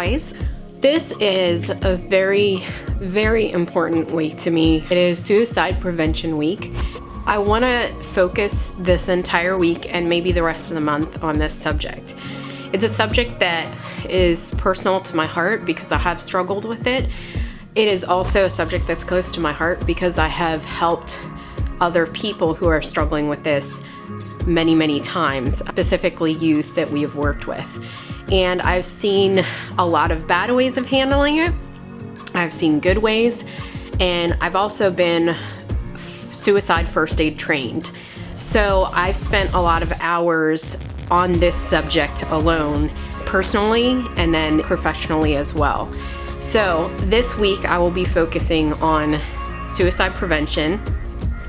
guys. This is a very, very important week to me. It is Suicide Prevention Week. I want to focus this entire week and maybe the rest of the month on this subject. It's a subject that is personal to my heart because I have struggled with it. It is also a subject that's close to my heart because I have helped other people who are struggling with this many, many times, specifically youth that we have worked with. And I've seen a lot of bad ways of handling it. I've seen good ways, and I've also been suicide first aid trained. So I've spent a lot of hours on this subject alone, personally and then professionally as well. So this week I will be focusing on suicide prevention,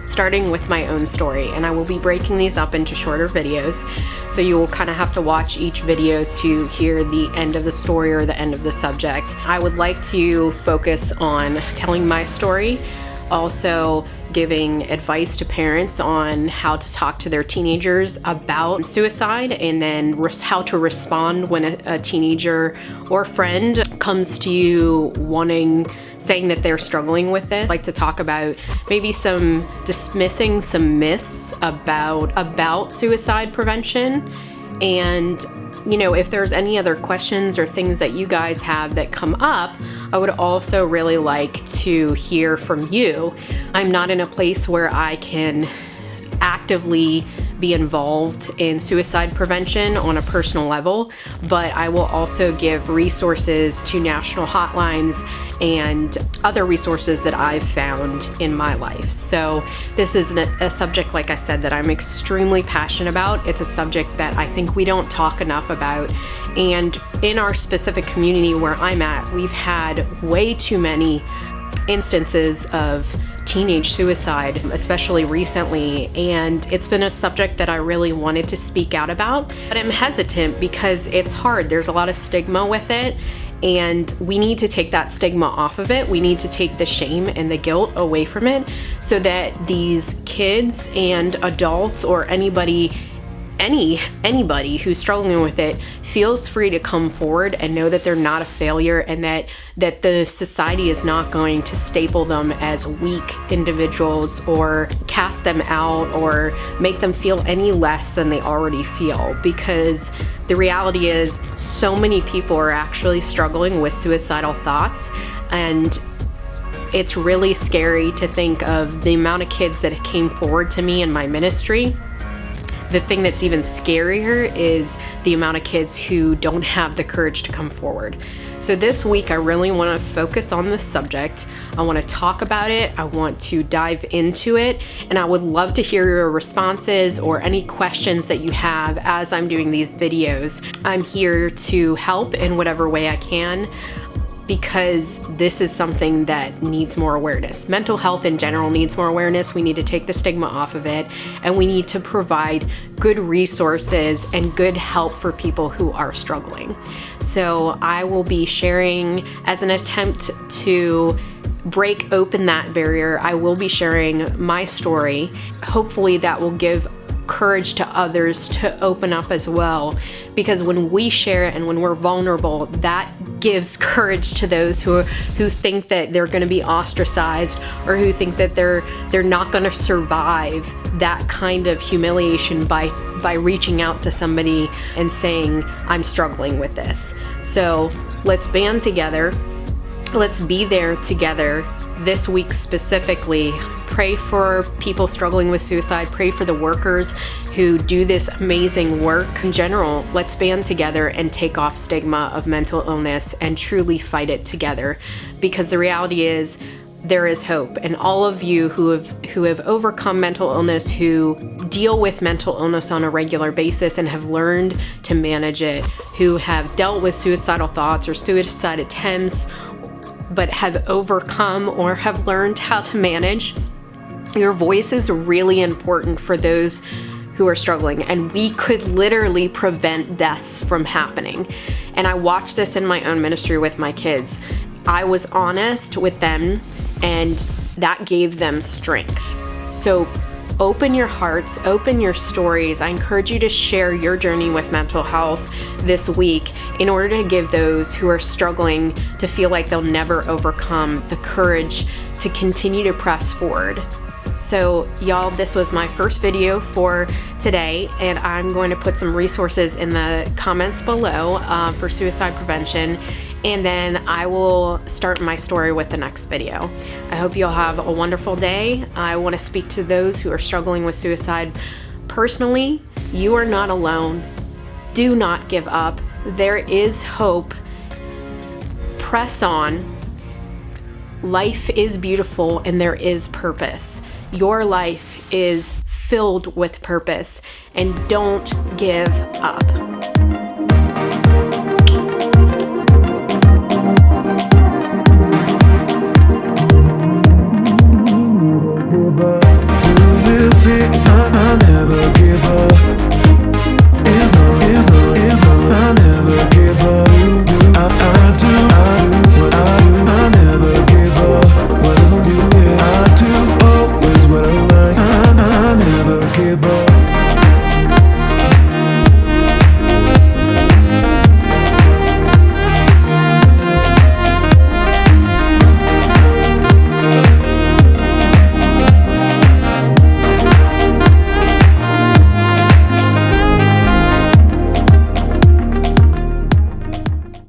starting with my own story, and I will be breaking these up into shorter videos, so you will kind of have to watch each video to hear the end of the story or the end of the subject. I would like to focus on telling my story, also giving advice to parents on how to talk to their teenagers about suicide, and then how to respond when a teenager or friend comes to you saying that they're struggling with this. I'd like to talk about maybe dismissing some myths about suicide prevention, and if there's any other questions or things that you guys have that come up, I would also really like to hear from you. I'm not in a place where I can actively be involved in suicide prevention on a personal level, but I will also give resources to national hotlines and other resources that I've found in my life. So this is a subject, like I said, that I'm extremely passionate about. It's a subject that I think we don't talk enough about. And in our specific community where I'm at, we've had way too many instances of teenage suicide, especially recently, and it's been a subject that I really wanted to speak out about, but I'm hesitant because it's hard. There's a lot of stigma with it, and we need to take that stigma off of it. We need to take the shame and the guilt away from it so that these kids and adults or anybody who's struggling with it feels free to come forward and know that they're not a failure, and that the society is not going to staple them as weak individuals or cast them out or make them feel any less than they already feel. Because the reality is so many people are actually struggling with suicidal thoughts, and it's really scary to think of the amount of kids that came forward to me in my ministry. The thing that's even scarier is the amount of kids who don't have the courage to come forward. So this week I really want to focus on this subject. I want to talk about it. I want to dive into it, and I would love to hear your responses or any questions that you have as I'm doing these videos. I'm here to help in whatever way I can, because this is something that needs more awareness. Mental health in general needs more awareness. We need to take the stigma off of it, and we need to provide good resources and good help for people who are struggling. So I will be sharing, as an attempt to break open that barrier, I will be sharing my story. Hopefully that will give courage to others to open up as well, because when we share and when we're vulnerable, that gives courage to those who think that they're going to be ostracized, or who think that they're not going to survive that kind of humiliation by reaching out to somebody and saying, I'm struggling with this. So let's band together. Let's be there together this week specifically. Pray for people struggling with suicide. Pray for the workers who do this amazing work. In general, let's band together and take off stigma of mental illness and truly fight it together, because the reality is there is hope. And all of you who have overcome mental illness, who deal with mental illness on a regular basis and have learned to manage it, who have dealt with suicidal thoughts or suicide attempts, but have overcome or have learned how to manage, your voice is really important for those who are struggling, and we could literally prevent deaths from happening. And I watched this in my own ministry with my kids. I was honest with them, and that gave them strength. So open your hearts, open your stories. I encourage you to share your journey with mental health this week in order to give those who are struggling to feel like they'll never overcome the courage to continue to press forward. So y'all, this was my first video for today, and I'm going to put some resources in the comments below for suicide prevention, and then I will start my story with the next video. I hope you'll have a wonderful day. I want to speak to those who are struggling with suicide personally. You are not alone. Do not give up. There is hope. Press on. Life is beautiful and there is purpose. Your life is filled with purpose, and don't give up.